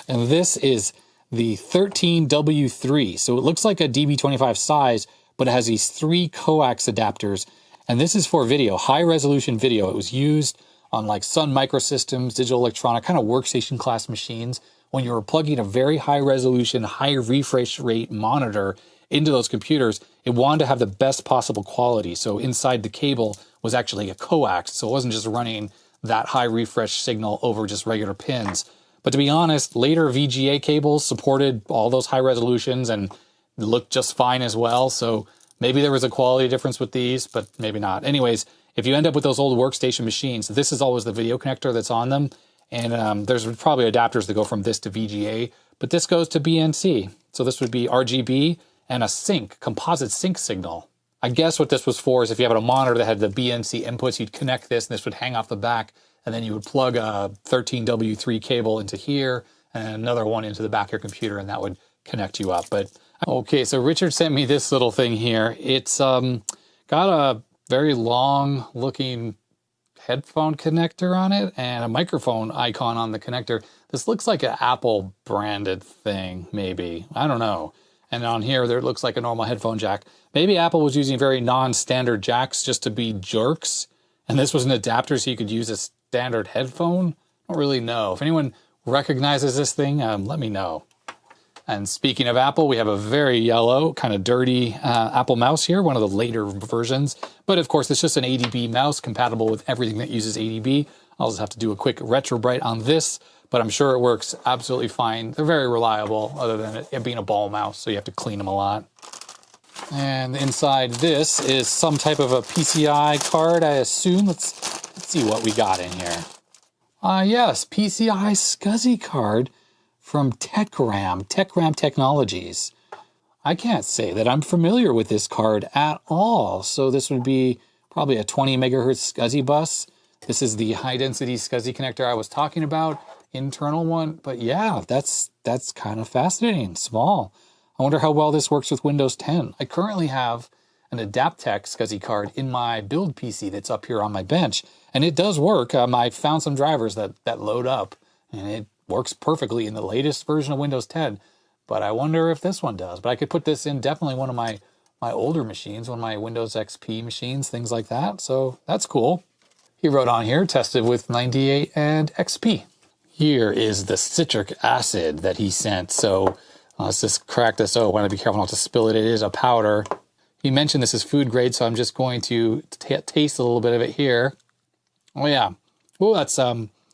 And this is the 13W3. So it looks like a DB25 size, but it has these 3 coax adapters. And this is for video, high resolution video. It was used on like Sun Microsystems, digital electronic, kind of workstation class machines. When you were plugging a very high resolution, high refresh rate monitor into those computers, it wanted to have the best possible quality. So inside the cable was actually a coax. So it wasn't just running that high refresh signal over just regular pins. But to be honest, later VGA cables supported all those high resolutions and looked just fine as well. So maybe there was a quality difference with these, but maybe not. Anyways, if you end up with those old workstation machines, this is always the video connector that's on them. And there's probably adapters that go from this to VGA, but this goes to BNC. So this would be RGB, and a sync, composite sync signal. I guess what this was for is if you have a monitor that had the BNC inputs, you'd connect this and this would hang off the back, and then you would plug a 13W3 cable into here and another one into the back of your computer, and that would connect you up. But okay, so Richard sent me this little thing here. It's got a very long looking headphone connector on it and a microphone icon on the connector. This looks like an Apple branded thing, maybe. I don't know. And on here, there looks like a normal headphone jack. Maybe Apple was using very non-standard jacks just to be jerks. And this was an adapter so you could use a standard headphone. I don't really know. If anyone recognizes this thing, let me know. And speaking of Apple, we have a very yellow, kind of dirty Apple mouse here, one of the later versions. But of course, it's just an ADB mouse compatible with everything that uses ADB. I'll just have to do a quick retrobrite on this, but I'm sure it works absolutely fine. They're very reliable, other than it being a ball mouse, so you have to clean them a lot. And inside this is some type of a PCI card, I assume. Let's see what we got in here. Yes, PCI SCSI card from Techram Technologies. I can't say that I'm familiar with this card at all. So this would be probably a 20 megahertz SCSI bus. This is the high density SCSI connector I was talking about, internal one. But yeah, that's kind of fascinating, small. I wonder how well this works with Windows 10. I currently have an AdaptTech SCSI card in my build PC that's up here on my bench, and it does work. I found some drivers that load up, and it works perfectly in the latest version of Windows 10, but I wonder if this one does. But I could put this in definitely one of my older machines, one of my Windows XP machines, things like that. So that's cool. He wrote on here, tested with 98 and XP. Here is the citric acid that he sent. So let's just crack this. Oh, I want to be careful not to spill it. It is a powder. He mentioned this is food grade, so I'm just going to taste a little bit of it here. Oh yeah. Oh, that's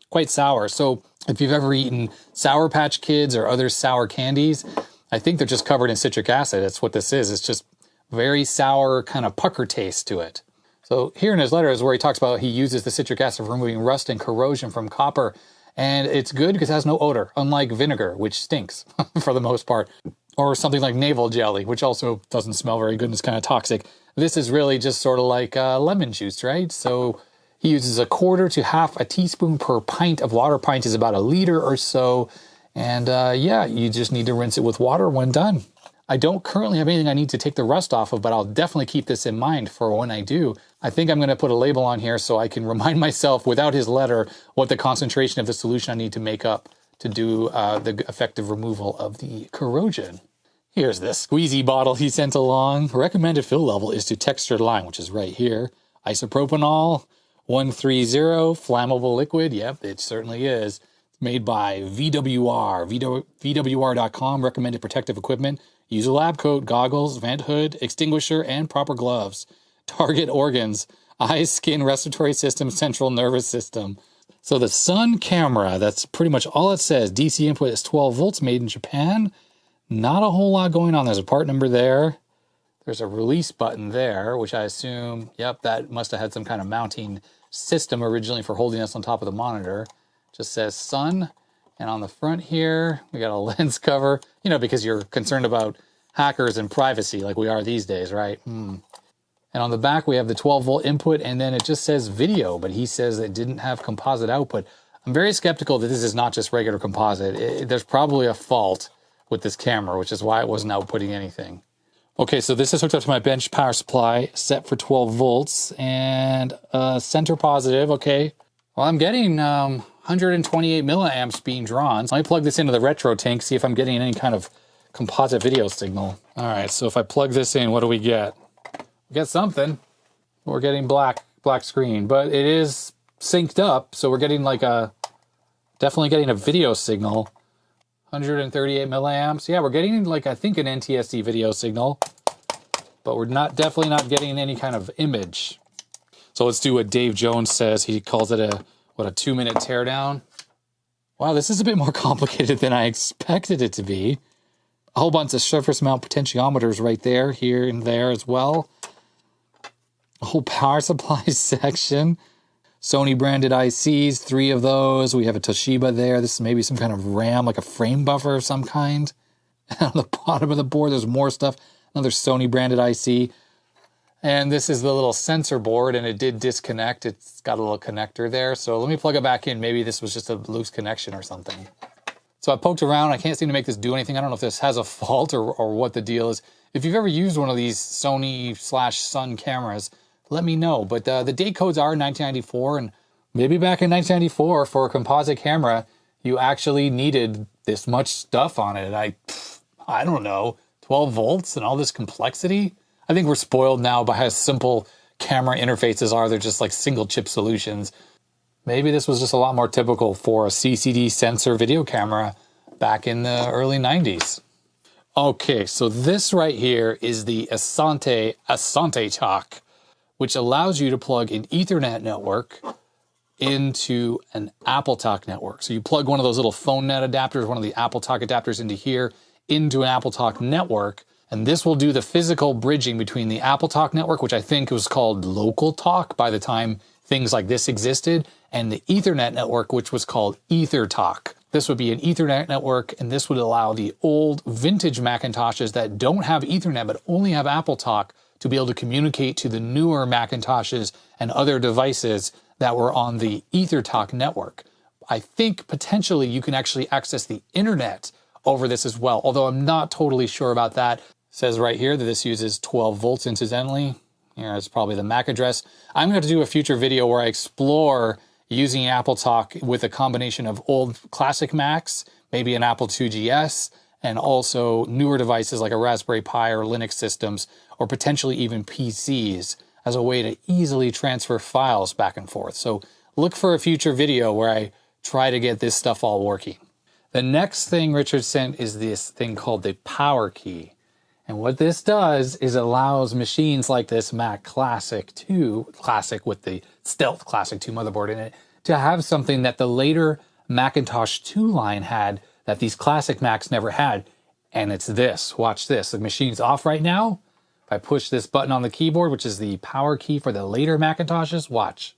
quite sour. So if you've ever eaten Sour Patch Kids or other sour candies, I think they're just covered in citric acid. That's what this is. It's just very sour, kind of pucker taste to it. So here in his letter is where he talks about he uses the citric acid for removing rust and corrosion from copper. And it's good because it has no odor, unlike vinegar, which stinks for the most part. Or something like navel jelly, which also doesn't smell very good and is kind of toxic. This is really just sort of like lemon juice, right? So he uses 1/4 to 1/2 a teaspoon per pint of water. Pint is about 1 liter or so. And yeah, you just need to rinse it with water when done. I don't currently have anything I need to take the rust off of, but I'll definitely keep this in mind for when I do. I think I'm going to put a label on here so I can remind myself without his letter what the concentration of the solution I need to make up to do the effective removal of the corrosion. Here's the squeezy bottle he sent along. Recommended fill level is to textured lime, which is right here. Isopropanol 130, flammable liquid. Yep, it certainly is. Made by VWR, VWR.com. Recommended protective equipment. Use a lab coat, goggles, vent hood, extinguisher, and proper gloves. Target organs: eyes, skin, respiratory system, central nervous system. So the Sun camera, that's pretty much all it says. DC input is 12 volts, made in Japan. Not a whole lot going on. There's a part number there. There's a release button there, which I assume, yep, that must have had some kind of mounting system originally for holding us on top of the monitor. Just says Sun. And on the front here, we got a lens cover, you know, because you're concerned about hackers and privacy like we are these days, right? And on the back, we have the 12-volt input, and then it just says video, but he says it didn't have composite output. I'm very skeptical that this is not just regular composite. There's probably a fault with this camera, which is why it wasn't outputting anything. Okay, so this is hooked up to my bench power supply, set for 12 volts, and center positive, okay. Well, I'm getting 128 milliamps being drawn. So let me plug this into the retro tank, see if I'm getting any kind of composite video signal. All right, so if I plug this in, what do we get? We get something. We're getting black screen, but it is synced up, so we're getting like definitely getting a video signal. 138 milliamps. Yeah, we're getting like, I think, an NTSC video signal, but we're definitely not getting any kind of image. So let's do what Dave Jones says. He calls it a 2-minute teardown. Wow, this is a bit more complicated than I expected it to be. A whole bunch of surface mount potentiometers right there, here and there as well. A whole power supply section. Sony branded ICs, 3 of those. We have a Toshiba there. This is maybe some kind of RAM, like a frame buffer of some kind. And on the bottom of the board, there's more stuff. another Sony branded IC. And this is the little sensor board, and it did disconnect. It's got a little connector there. So let me plug it back in. Maybe this was just a loose connection or something. So I poked around. I can't seem to make this do anything. I don't know if this has a fault or what the deal is. If you've ever used one of these Sony/Sun cameras, let me know. But the date codes are 1994, and maybe back in 1994 for a composite camera, you actually needed this much stuff on it. I don't know, 12 volts and all this complexity. I think we're spoiled now by how simple camera interfaces are. They're just like single chip solutions. Maybe this was just a lot more typical for a CCD sensor video camera back in the early 90s. Okay, so this right here is the Asante Teac, which allows you to plug an Ethernet network into an AppleTalk network. So you plug one of those little phone net adapters, one of the AppleTalk adapters into here, into an AppleTalk network. And this will do the physical bridging between the AppleTalk network, which I think was called Local Talk by the time things like this existed, and the Ethernet network, which was called EtherTalk. This would be an Ethernet network, and this would allow the old vintage Macintoshes that don't have Ethernet but only have AppleTalk to be able to communicate to the newer Macintoshes and other devices that were on the EtherTalk network. I think potentially you can actually access the internet over this as well, although I'm not totally sure about that. It says right here that this uses 12 volts incidentally. Here's probably the MAC address. I'm going to do a future video where I explore using AppleTalk with a combination of old classic Macs, maybe an Apple IIgs, and also newer devices like a Raspberry Pi or Linux systems, or potentially even PCs as a way to easily transfer files back and forth. So look for a future video where I try to get this stuff all working. The next thing Richard sent is this thing called the PowerKey. And what this does is allows machines like this Mac Classic 2, Classic with the Stealth Classic 2 motherboard in it, to have something that the later Macintosh 2 line had that these classic Macs never had. And it's this. Watch this. The machine's off right now. If I push this button on the keyboard, which is the power key for the later Macintoshes, watch.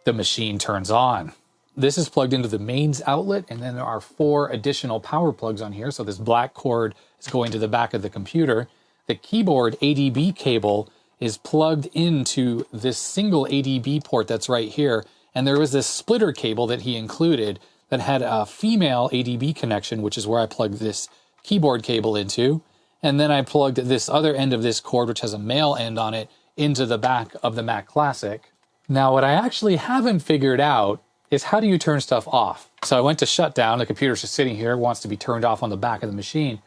The machine turns on. This is plugged into the mains outlet, and then there are 4 additional power plugs on here. So this black cord is going to the back of the computer. The keyboard ADB cable is plugged into this single ADB port that's right here. And there was this splitter cable that he included that had a female ADB connection, which is where I plugged this keyboard cable into. And then I plugged this other end of this cord, which has a male end on it, into the back of the Mac Classic. Now, what I actually haven't figured out is how do you turn stuff off? So I went to shut down. The computer's just sitting here, wants to be turned off on the back of the machine.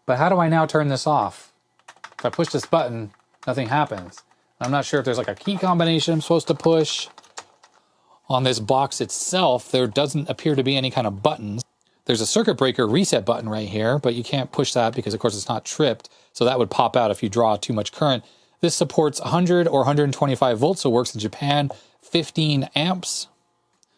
But how do I now turn this off? If I push this button, nothing happens. I'm not sure if there's like a key combination I'm supposed to push. On this box itself, there doesn't appear to be any kind of buttons. There's a circuit breaker reset button right here, but you can't push that because of course it's not tripped. So that would pop out if you draw too much current. This supports 100 or 125 volts, so it works in Japan, 15 amps.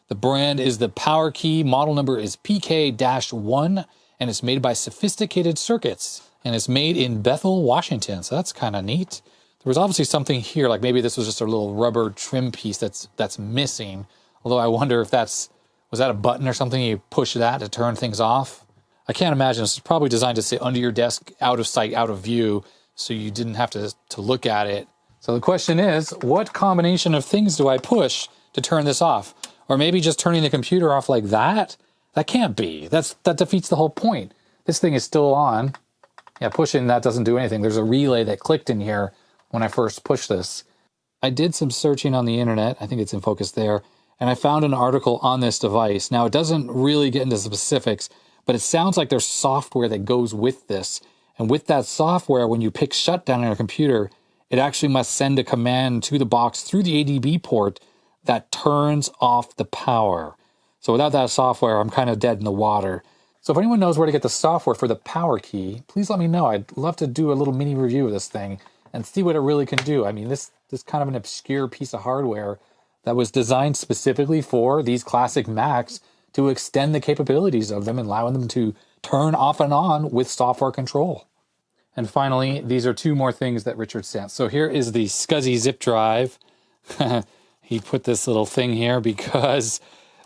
The brand is the PowerKey, model number is PK-1, and it's made by Sophisticated Circuits, and it's made in Bethel, Washington, so that's kind of neat. There was obviously something here, like maybe this was just a little rubber trim piece that's missing, although I wonder if was that a button or something? You push that to turn things off? I can't imagine. This is probably designed to sit under your desk, out of sight, out of view, so you didn't have to look at it. So the question is, what combination of things do I push to turn this off? Or maybe just turning the computer off like that? That can't be. That defeats the whole point. This thing is still on. Yeah, pushing that doesn't do anything. There's a relay that clicked in here when I first pushed this. I did some searching on the internet. I think it's in focus there. And I found an article on this device. Now, it doesn't really get into specifics, but it sounds like there's software that goes with this. And with that software, when you pick shutdown on your computer, it actually must send a command to the box through the ADB port that turns off the power. So without that software, I'm kind of dead in the water. So if anyone knows where to get the software for the PowerKey, please let me know. I'd love to do a little mini review of this thing and see what it really can do. I mean, this is kind of an obscure piece of hardware that was designed specifically for these classic Macs to extend the capabilities of them and allowing them to turn off and on with software control. And finally, these are 2 more things that Richard sent. So here is the SCSI zip drive. He put this little thing here because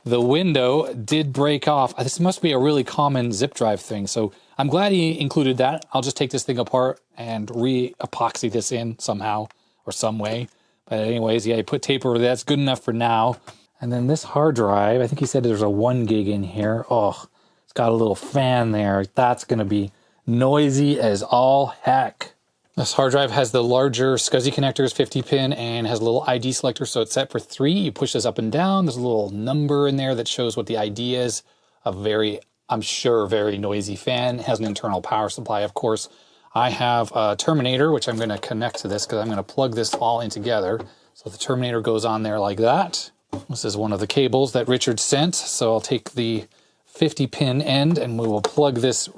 the window did break off. This must be a really common zip drive thing. So I'm glad he included that. I'll just take this thing apart and re-epoxy this in somehow or some way. But anyways, yeah, he put tape over there. That's good enough for now. And then this hard drive, I think he said there's a 1 gig in here. Oh, it's got a little fan there. That's going to be noisy as all heck. This hard drive has the larger SCSI connectors, 50 pin, and has a little ID selector, so it's set for 3. You push this up and down. There's a little number in there that shows what the ID is. A very, I'm sure, very noisy fan. It has an internal power supply, of course. I have a terminator, which I'm going to connect to this because I'm going to plug this all in together. So the terminator goes on there like that. This is one of the cables that Richard sent. So I'll take the 50 pin end and we will plug this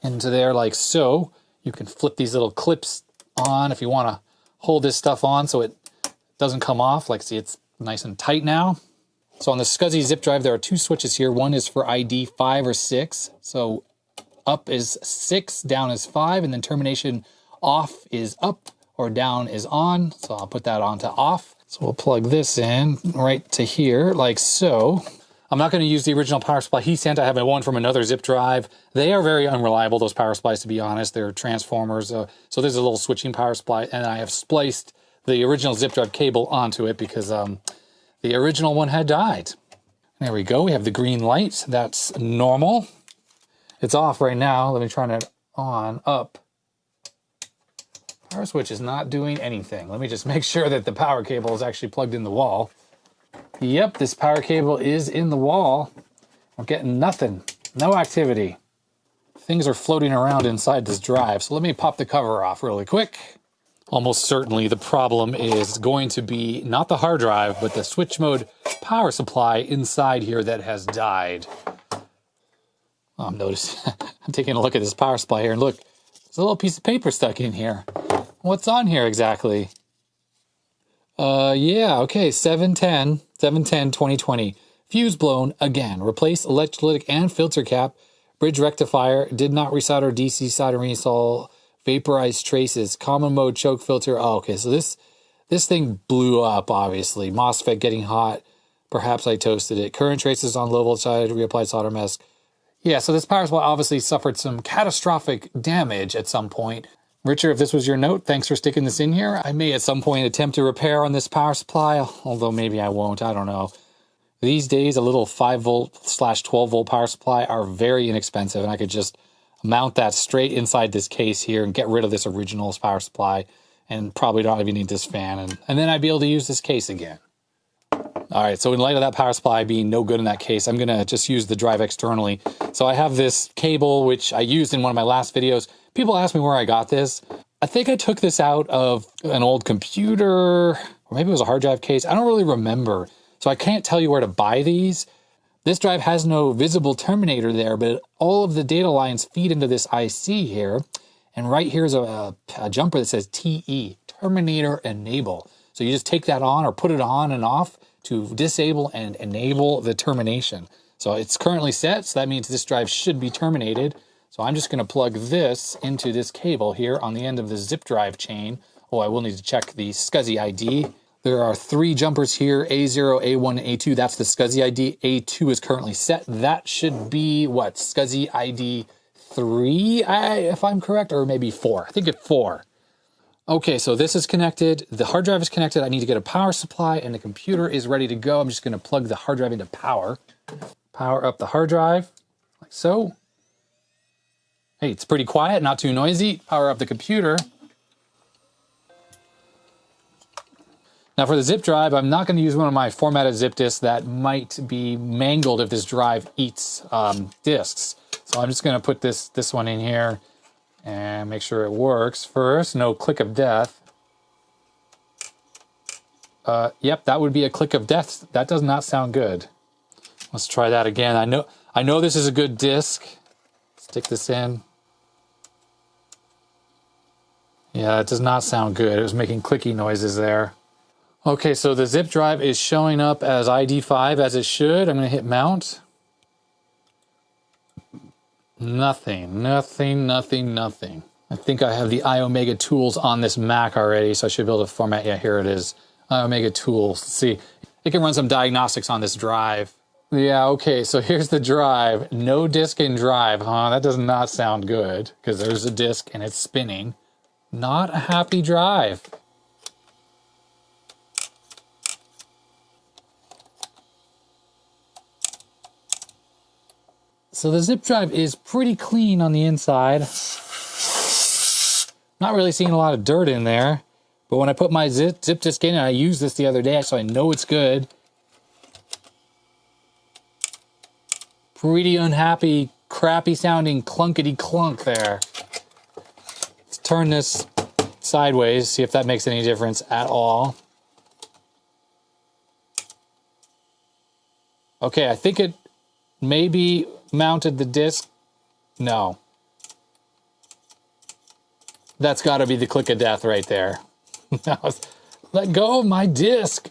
into there like so. You can flip these little clips on if you want to hold this stuff on so it doesn't come off. Like, see, it's nice and tight now. So on the SCSI zip drive, there are 2 switches here. One is for ID 5 or 6. So up is 6, down is 5, and then termination off is up or down is on. So I'll put that on to off. So we'll plug this in right to here like so. I'm not going to use the original power supply he sent. I have one from another zip drive. They are very unreliable, those power supplies, to be honest. They're transformers. So there's a little switching power supply, and I have spliced the original zip drive cable onto it because the original one had died. There we go. We have the green light. That's normal. It's off right now. Let me turn it on, up. Power switch is not doing anything. Let me just make sure that the power cable is actually plugged in the wall. Yep, this power cable is in the wall. I'm getting nothing. No activity. Things are floating around inside this drive. So let me pop the cover off really quick. Almost certainly the problem is going to be not the hard drive, but the switch mode power supply inside here that has died. Oh, I'm noticing. I'm taking a look at this power supply here, and look, there's a little piece of paper stuck in here. What's on here exactly? Yeah, okay, 7/10/2020. Fuse blown again. Replace electrolytic and filter cap. Bridge rectifier. Did not resolder DC soldering install. Vaporized traces. Common mode choke filter. Oh, okay, so this thing blew up, obviously. MOSFET getting hot. Perhaps I toasted it. Current traces on low voltage side. Reapplied solder mask. Yeah, so this power supply obviously suffered some catastrophic damage at some point. Richard, if this was your note, thanks for sticking this in here. I may at some point attempt to repair on this power supply, although maybe I won't, I don't know. These days, a little 5-volt/12 volt power supply are very inexpensive, and I could just mount that straight inside this case here and get rid of this original power supply, and probably don't even need this fan, and then I'd be able to use this case again. All right, so in light of that power supply being no good in that case, I'm gonna just use the drive externally. So I have this cable, which I used in one of my last videos. People ask me where I got this. I think I took this out of an old computer, or maybe it was a hard drive case. I don't really remember. So I can't tell you where to buy these. This drive has no visible terminator there, but all of the data lines feed into this IC here. And right here is a jumper that says TE, Terminator Enable. So you just take that on or put it on and off to disable and enable the termination. So it's currently set, so that means this drive should be terminated. So I'm just going to plug this into this cable here on the end of the zip drive chain. Oh, I will need to check the SCSI ID. There are 3 jumpers here, A0, A1, and A2. That's the SCSI ID. A2 is currently set. That should be, what, SCSI ID 3, if I'm correct, or maybe 4. I think it's 4. Okay, so this is connected. The hard drive is connected. I need to get a power supply, and the computer is ready to go. I'm just going to plug the hard drive into power. Power up the hard drive, like so. Hey, it's pretty quiet, not too noisy. Power up the computer. Now for the zip drive, I'm not going to use one of my formatted zip disks that might be mangled if this drive eats disks. So I'm just going to put this one in here and make sure it works first. No click of death. Yep, that would be a click of death. That does not sound good. Let's try that again. I know this is a good disk. Stick this in. Yeah, it does not sound good. It was making clicky noises there. Okay, so the zip drive is showing up as ID5 as it should. I'm going to hit mount. Nothing. I think I have the iOmega tools on this Mac already, so I should be able to format. Yeah, here it is. iOmega tools. Let's see. It can run some diagnostics on this drive. Yeah, okay, so here's the drive. No disk in drive, huh? That does not sound good, because there's a disk and it's spinning. Not a happy drive. So the zip drive is pretty clean on the inside. Not really seeing a lot of dirt in there. But when I put my zip disk in, and I used this the other day, so I know it's good. Pretty unhappy, crappy sounding clunkety clunk there. Let's turn this sideways, see if that makes any difference at all. Okay, I think it maybe mounted the disk. No. That's got to be the click of death right there. Let go of my disk.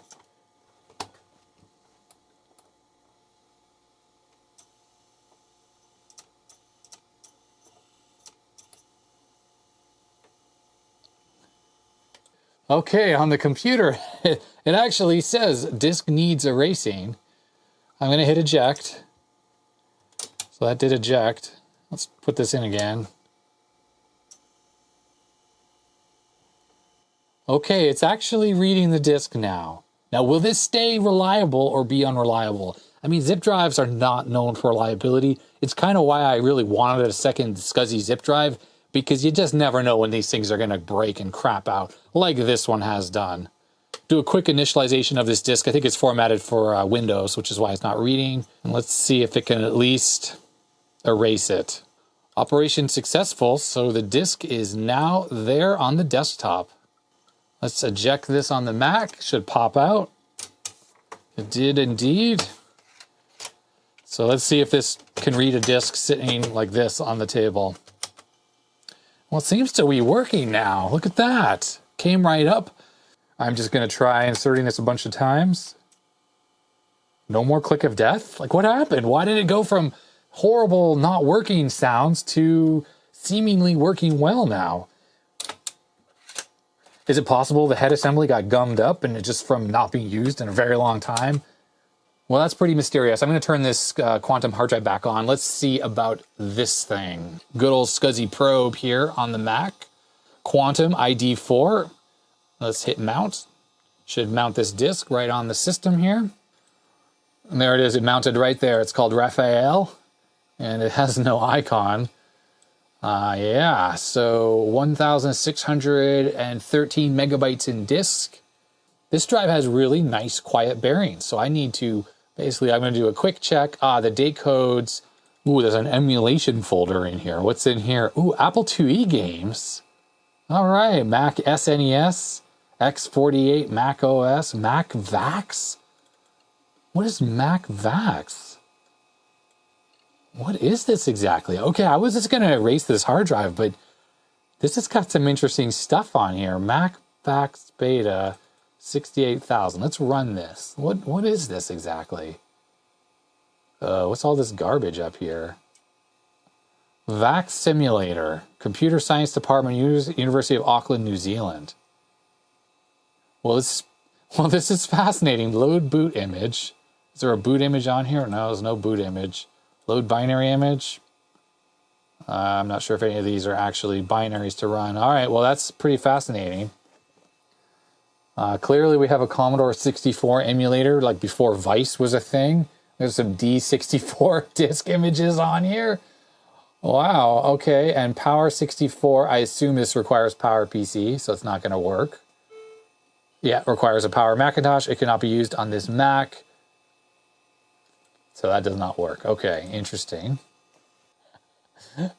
Okay, on the computer, it actually says disk needs erasing. I'm going to hit eject. So that did eject. Let's put this in again. Okay, it's actually reading the disk now. Now, will this stay reliable or be unreliable? I mean, zip drives are not known for reliability. It's kind of why I really wanted a second SCSI zip drive, because you just never know when these things are going to break and crap out, like this one has done. Do a quick initialization of this disk. I think it's formatted for Windows, which is why it's not reading. And let's see if it can at least erase it. Operation successful, so the disk is now there on the desktop. Let's eject this on the Mac. Should pop out. It did indeed. So let's see if this can read a disk sitting like this on the table. Well, it seems to be working now. Look at that. Came right up. I'm just going to try inserting this a bunch of times. No more click of death? Like, what happened? Why did it go from horrible not working sounds to seemingly working well now? Is it possible the head assembly got gummed up and it just from not being used in a very long time? Well, that's pretty mysterious. I'm going to turn this quantum hard drive back on. Let's see about this thing. Good old SCSI probe here on the Mac. Quantum ID 4. Let's hit mount. Should mount this disk right on the system here. And there it is. It mounted right there. It's called Raphael. And it has no icon. Yeah, so 1,613 megabytes in disk. This drive has really nice quiet bearings. So I need to, basically, I'm going to do a quick check. The date codes. Ooh, there's an emulation folder in here. What's in here? Ooh, Apple IIe games. All right, Mac SNES, X48, Mac OS, Mac VAX. What is Mac VAX? What is this exactly? Okay, I was just going to erase this hard drive, but this has got some interesting stuff on here. Mac VAX Beta 68,000. Let's run this. What is this exactly? What's all this garbage up here? VAX Simulator, Computer Science Department, University of Auckland, New Zealand. Well, this is fascinating. Load boot image. Is there a boot image on here? No, there's no boot image. Load binary image. I'm not sure if any of these are actually binaries to run. All right, well, that's pretty fascinating. Clearly, we have a Commodore 64 emulator, like before Vice was a thing. There's some D64 disk images on here. Wow, okay, and Power 64, I assume this requires PowerPC, so it's not going to work. Yeah, it requires a Power Macintosh. It cannot be used on this Mac. So that does not work. Okay, interesting.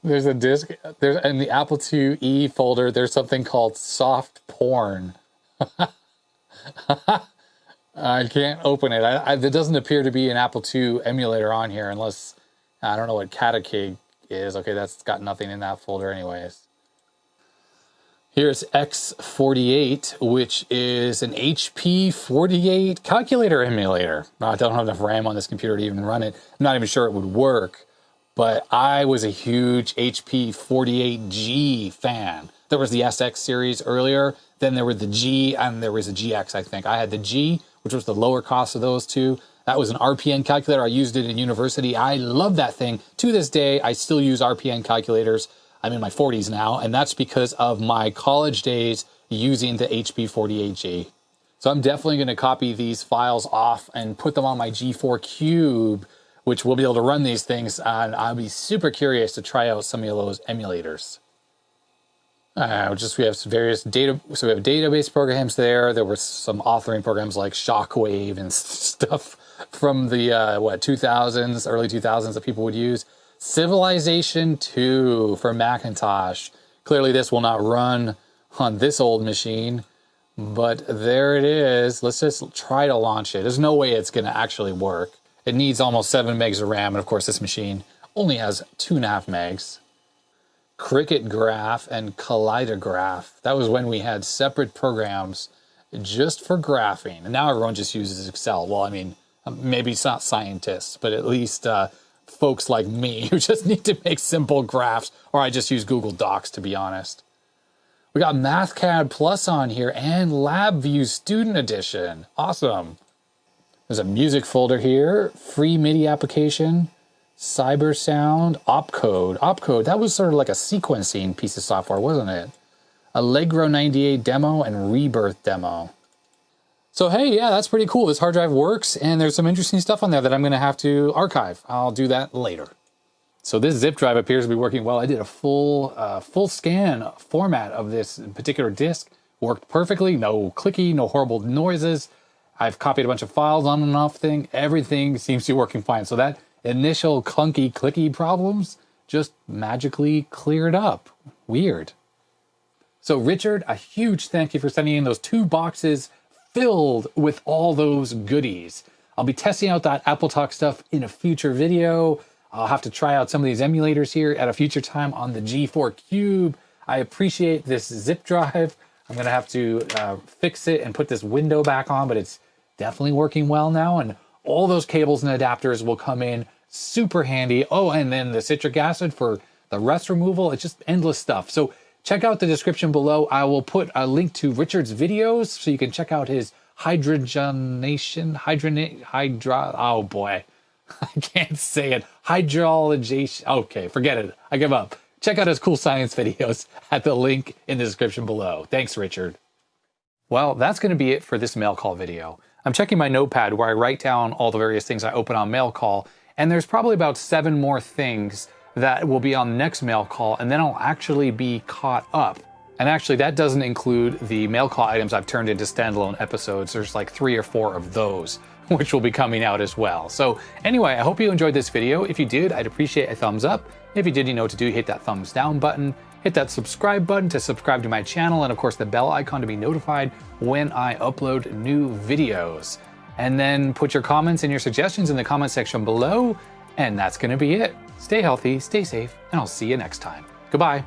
There's a disk. There's in the Apple IIe folder. There's something called soft porn. I can't open it. There doesn't appear to be an Apple II emulator on here, unless I don't know what Catacig is. Okay, that's got nothing in that folder, anyways. Here's X48, which is an HP 48 calculator emulator. I don't have enough RAM on this computer to even run it. I'm not even sure it would work, but I was a huge HP 48G fan. There was the SX series earlier, then there were the G, and there was a GX, I think. I had the G, which was the lower cost of those two. That was an RPN calculator. I used it in university. I love that thing. To this day, I still use RPN calculators. I'm in my 40s now, and that's because of my college days using the HP 48G. So I'm definitely going to copy these files off and put them on my G4 Cube, which will be able to run these things, and I'll be super curious to try out some of those emulators. We have various data, so we have database programs there. There were some authoring programs like Shockwave and stuff from the 2000s, early 2000s that people would use. Civilization 2 for Macintosh. Clearly this will not run on this old machine, but there it is. Let's just try to launch it. There's no way it's going to actually work. It needs almost 7 megs of RAM, and of course this machine only has 2.5 megs. Cricket Graph and Kaleidograph. That was when we had separate programs just for graphing. And now everyone just uses Excel. Well, I mean, maybe it's not scientists, but at least folks like me who just need to make simple graphs, or I just use Google Docs, to be honest. We got MathCAD Plus on here and LabVIEW Student Edition. Awesome. There's a music folder here, free MIDI application, Cybersound, Opcode. Opcode, that was sort of like a sequencing piece of software, wasn't it? Allegro 98 demo and Rebirth demo. So hey, yeah, that's pretty cool. This hard drive works, and there's some interesting stuff on there that I'm going to have to archive. I'll do that later. So this zip drive appears to be working well. I did a full scan format of this particular disk. Worked perfectly, no clicky, no horrible noises. I've copied a bunch of files on and off thing. Everything seems to be working fine. So that initial clunky, clicky problems just magically cleared up. Weird. So Richard, a huge thank you for sending in those 2 boxes filled with all those goodies. I'll be testing out that Apple Talk stuff in a future video. I'll have to try out some of these emulators here at a future time on the G4 Cube. I appreciate this zip drive. I'm going to have to fix it and put this window back on, but it's definitely working well now. And all those cables and adapters will come in super handy. Oh, and then the citric acid for the rust removal. It's just endless stuff. So check out the description below. I will put a link to Richard's videos so you can check out his oh boy, I can't say it. Hydrologation. Okay, forget it. I give up. Check out his cool science videos at the link in the description below. Thanks, Richard. Well, that's going to be it for this mail call video. I'm checking my notepad where I write down all the various things I open on mail call, and there's probably about 7 more things that will be on the next mail call, and then I'll actually be caught up. And actually, that doesn't include the mail call items I've turned into standalone episodes. There's like 3 or 4 of those, which will be coming out as well. So anyway, I hope you enjoyed this video. If you did, I'd appreciate a thumbs up. If you did, you know what to do. Hit that thumbs down button. Hit that subscribe button to subscribe to my channel, and of course the bell icon to be notified when I upload new videos. And then put your comments and your suggestions in the comment section below, and that's going to be it. Stay healthy, stay safe, and I'll see you next time. Goodbye.